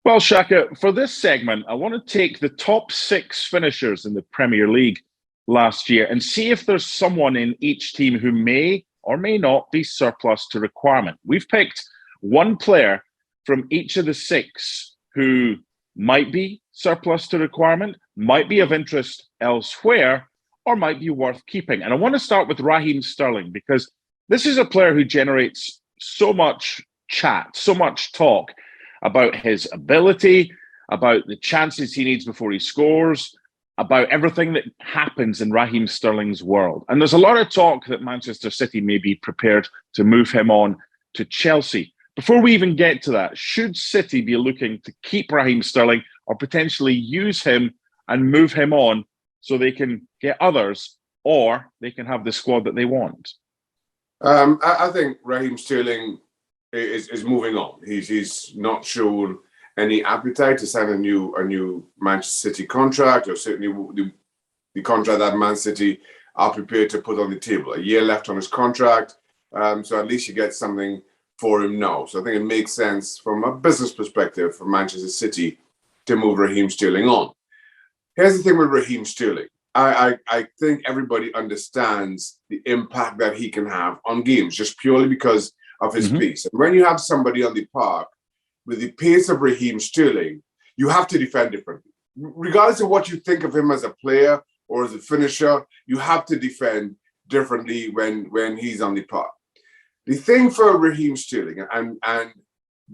Well, Shaka, for this segment, I want to take the top six finishers in the Premier League last year and see if there's someone in each team who may or may not be surplus to requirement. We've picked one player from each of the six who might be surplus to requirement, might be of interest elsewhere, or might be worth keeping. And I want to start with Raheem Sterling because this is a player who generates so much chat, so much talk about his ability, about the chances he needs before he scores, about everything that happens in Raheem Sterling's world. And there's a lot of talk that Manchester City may be prepared to move him on to Chelsea. Before we even get to that, should City be looking to keep Raheem Sterling or potentially use him and move him on so they can get others, or they can have the squad that they want? I think Raheem Sterling is moving on. He's not shown any appetite to sign a new Manchester City contract, or certainly the contract that Man City are prepared to put on the table. A year left on his contract, so at least you get something for him now. So I think it makes sense from a business perspective for Manchester City to move Raheem Sterling on. Here's the thing with Raheem Sterling. I think everybody understands the impact that he can have on games just purely because of his pace. And when you have somebody on the park with the pace of Raheem Sterling, you have to defend differently. Regardless of what you think of him as a player or as a finisher, you have to defend differently when he's on the park. The thing for Raheem Sterling, and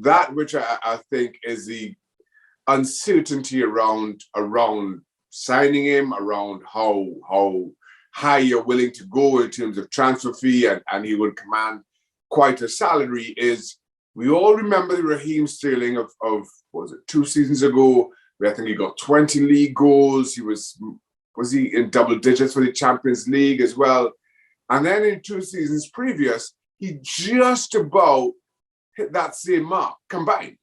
that which I think is the uncertainty around signing him, around how high you're willing to go in terms of transfer fee, and he would command quite a salary, is we all remember the Raheem Sterling of what was it, 2 seasons ago, where I think he got 20 league goals. He was he in double digits for the Champions League as well? And then in 2 seasons previous, he just about hit that same mark combined.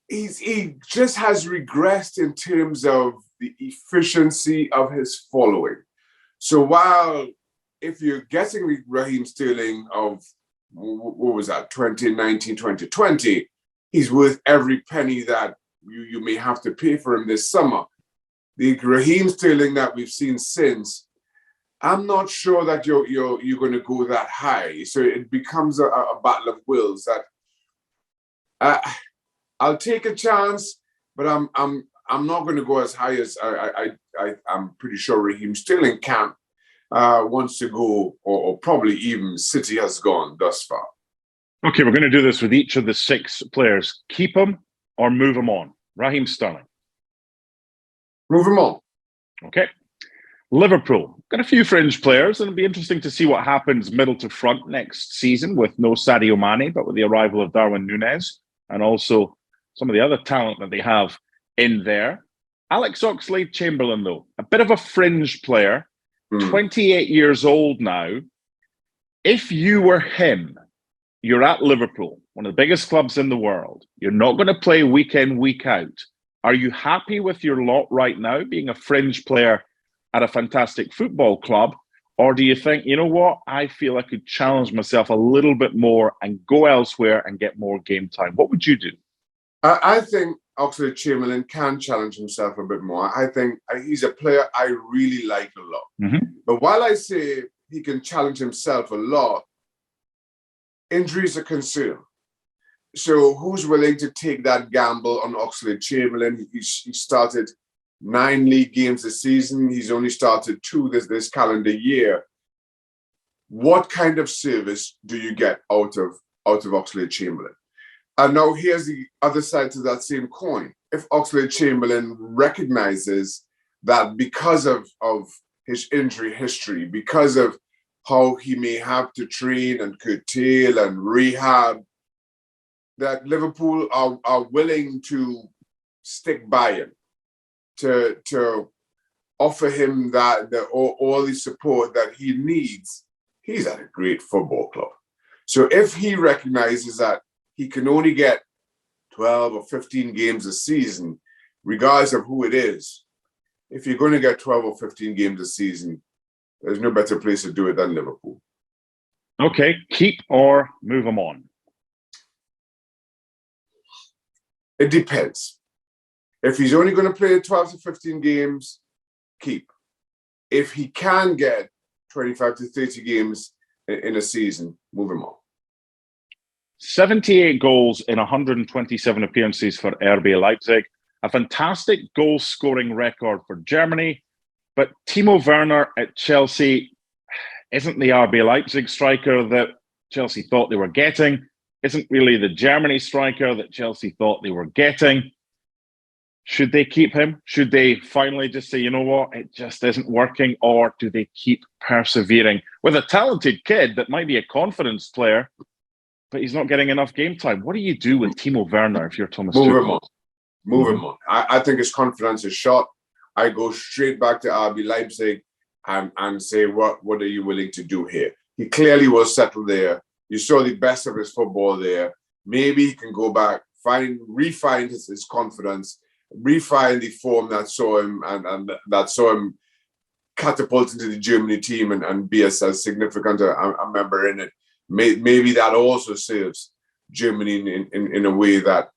He just has regressed in terms of the efficiency of his following. So while if you're getting the Raheem Sterling of, what was that, 2019, 2020, he's worth every penny that you may have to pay for him this summer. The Raheem Sterling that we've seen since, I'm not sure that you're going to go that high. So it becomes a battle of wills that I'll take a chance, but I'm not going to go as high as I'm pretty sure Raheem Sterling can. Wants to go, or probably even City has gone thus far. Okay, we're going to do this with each of the 6 players. Keep him or move him on. Raheem Sterling. Move him on. Okay. Liverpool. Got a few fringe players, and it'll be interesting to see what happens middle to front next season with no Sadio Mane, but with the arrival of Darwin Núñez and also some of the other talent that they have in there. Alex Oxlade-Chamberlain, though, a bit of a fringe player. 28 years old now. If you were him, you're at Liverpool, one of the biggest clubs in the world. You're not going to play week in, week out. Are you happy with your lot right now, being a fringe player at a fantastic football club? Or do you think, you know what, I feel I could challenge myself a little bit more and go elsewhere and get more game time? What would you do? I think Oxlade-Chamberlain can challenge himself a bit more. I think he's a player I really like a lot. But while I say he can challenge himself a lot, injuries are concern. So who's willing to take that gamble on Oxlade-Chamberlain? He started 9 league games this season. He's only started 2 this calendar year. What kind of service do you get out of Oxlade-Chamberlain? And now here's the other side to that same coin. If Oxlade-Chamberlain recognizes that because of his injury history, because of how he may have to train and curtail and rehab, that Liverpool are willing to stick by him, to offer him all the support that he needs, he's at a great football club. So if he recognizes that he can only get 12 or 15 games a season, regardless of who it is, if you're going to get 12 or 15 games a season, there's no better place to do it than Liverpool. Okay, keep or move him on? It depends. If he's only going to play 12 to 15 games, keep. If he can get 25 to 30 games in a season, move him on. 78 goals in 127 appearances for RB Leipzig. A fantastic goal-scoring record for Germany. But Timo Werner at Chelsea isn't the RB Leipzig striker that Chelsea thought they were getting. Isn't really the Germany striker that Chelsea thought they were getting. Should they keep him? Should they finally just say, you know what, it just isn't working? Or do they keep persevering with a talented kid that might be a confidence player, but he's not getting enough game time? What do you do with Timo Werner if you're Thomas Tuchel? Move him on. Move him on. I think his confidence is shot. I go straight back to RB Leipzig and say, what are you willing to do here? He clearly was settled there. You saw the best of his football there. Maybe he can go back, refine his confidence, refine the form that saw him and that saw him catapult into the Germany team and be as significant a member in it. Maybe that also serves Germany in a way that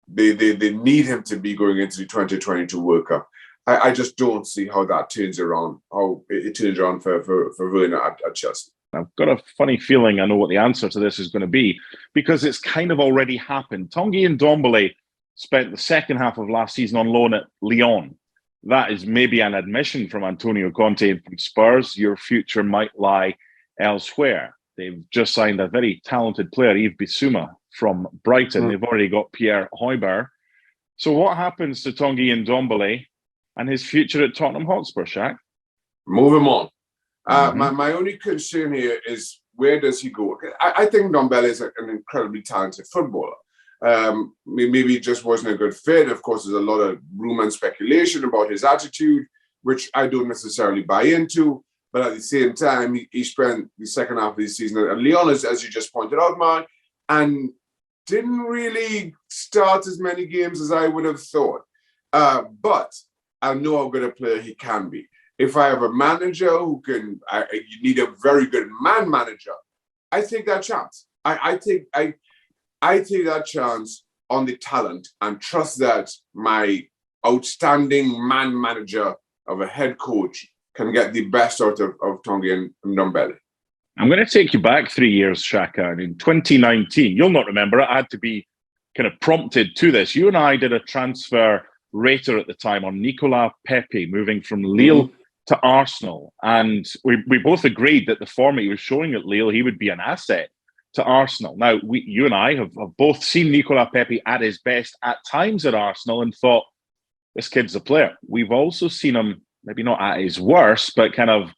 they need him to be going into the 2022 World Cup. I just don't see how that turns around, how it turns around for Werner at Chelsea. I've got a funny feeling I know what the answer to this is going to be, because it's kind of already happened. Tanguy and Ndombele spent the second half of last season on loan at Lyon. That is maybe an admission from Antonio Conte and from Spurs. Your future might lie elsewhere. They've just signed a very talented player, Yves Bissouma, from Brighton. They've already got Pierre Højbjerg. So what happens to Tanguy and Ndombele and his future at Tottenham Hotspur, Shaq? Move him on. My only concern here is, where does he go? I think Ndombele is an incredibly talented footballer. Maybe it just wasn't a good fit. Of course, there's a lot of rumor and speculation about his attitude, which I don't necessarily buy into. But at the same time, he spent the second half of the season at Lyon, as you just pointed out, Mark, and didn't really start as many games as I would have thought. But I know how good a player he can be. If I have a manager who can, you need a very good man manager, I take that chance. I take that chance on the talent and trust that my outstanding man manager of a head coach can get the best out of Tanguy and Ndombele. I'm going to take you back 3 years, Shaka. And in 2019, you'll not remember it, I had to be kind of prompted to this. You and I did a transfer rater at the time on Nicolas Pepe, moving from Lille to Arsenal. And we both agreed that the form he was showing at Lille, he would be an asset to Arsenal. Now, you and I have both seen Nicolas Pepe at his best at times at Arsenal and thought, this kid's a player. We've also seen him, maybe not at his worst, but kind of,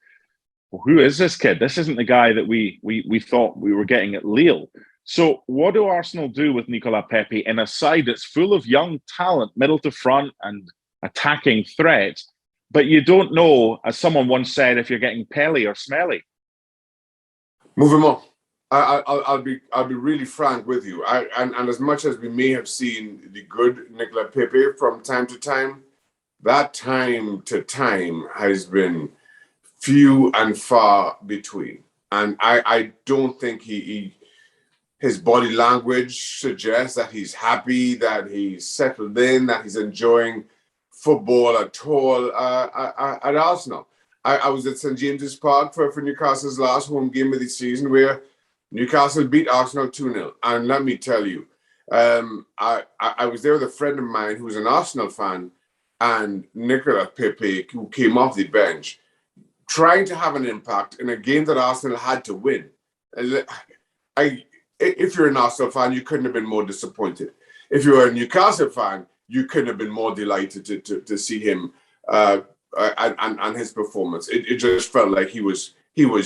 well, who is this kid? This isn't the guy that we thought we were getting at Lille. So what do Arsenal do with Nicolas Pepe in a side that's full of young talent, middle to front and attacking threat, but you don't know, as someone once said, if you're getting Pelly or Smelly? Move him on. I'll be really frank with you. And as much as we may have seen the good Nicolas Pepe from time to time, that time to time has been few and far between. And I don't think his body language suggests that he's happy, that he's settled in, that he's enjoying football at all at Arsenal. I was at St. James's Park for Newcastle's last home game of the season, where Newcastle beat Arsenal 2-0. And let me tell you, I was there with a friend of mine who's an Arsenal fan, and Nicolas Pepe, who came off the bench, trying to have an impact in a game that Arsenal had to win. If you're an Arsenal fan, you couldn't have been more disappointed. If you're a Newcastle fan, you couldn't have been more delighted to see him and his performance. It just felt like he was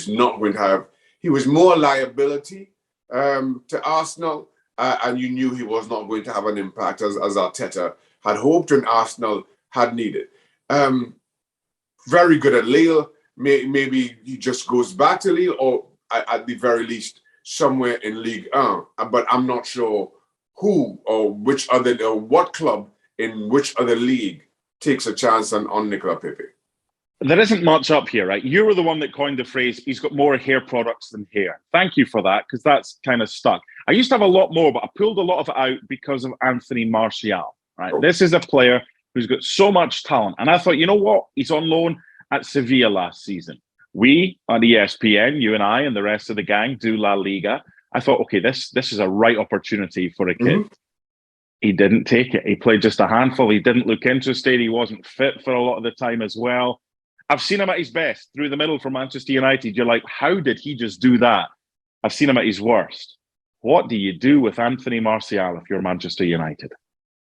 not going to have. He was more liability to Arsenal, and you knew he was not going to have an impact as Arteta had hoped and Arsenal had needed. Very good at Lille. Maybe he just goes back to Lille, or at the very least somewhere in Ligue 1. But I'm not sure who or which other or what club in which other league takes a chance on Nicolas Pepe. There isn't much up here, right? You were the one that coined the phrase, he's got more hair products than hair. Thank you for that, because that's kind of stuck. I used to have a lot more, but I pulled a lot of it out because of Anthony Martial, right? This is a player who's got so much talent. And I thought, you know what? He's on loan at Sevilla last season. We on ESPN, you and I and the rest of the gang, do La Liga. I thought, okay, this is a right opportunity for a kid. He didn't take it. He played just a handful. He didn't look interested. He wasn't fit for a lot of the time as well. I've seen him at his best through the middle for Manchester United. You're like, how did he just do that? I've seen him at his worst. What do you do with Anthony Martial if you're Manchester United?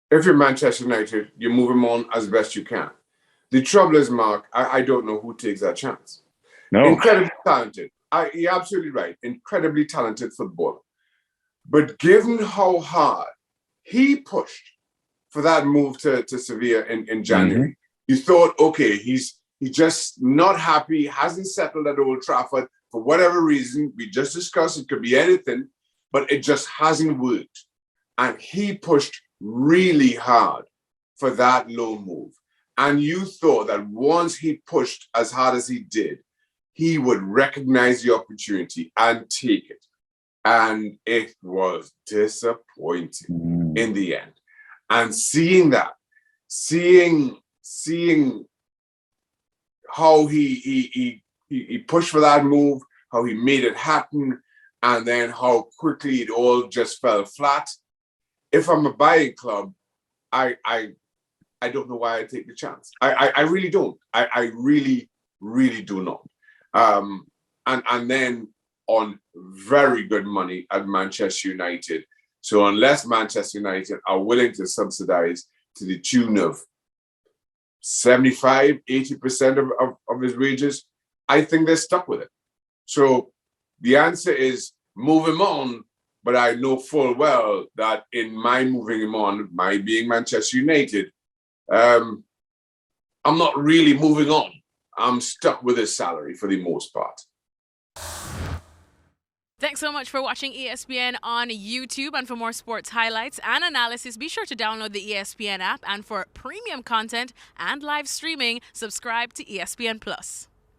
If you're Manchester United, you move him on as best you can. The trouble is, Mark, I don't know who takes that chance. No. Incredibly talented. You're absolutely right. Incredibly talented footballer. But given how hard he pushed for that move to Sevilla in January, you thought, okay, he's just not happy, hasn't settled at Old Trafford for whatever reason. We just discussed it could be anything, but it just hasn't worked. And he pushed really hard for that loan move. And you thought that once he pushed as hard as he did, he would recognize the opportunity and take it. And it was disappointing in the end. And seeing that, seeing how he pushed for that move, how he made it happen, and then how quickly it all just fell flat. If I'm a buying club, I don't know why I take the chance. I really don't. I really do not. And then on very good money at Manchester United. So unless Manchester United are willing to subsidize to the tune of 75, 80% of his wages, I think they're stuck with it. So the answer is move him on, but I know full well that in my moving him on, my being Manchester United, I'm not really moving on. I'm stuck with his salary for the most part. Thanks so much for watching ESPN on YouTube. And for more sports highlights and analysis, be sure to download the ESPN app. And for premium content and live streaming, subscribe to ESPN Plus.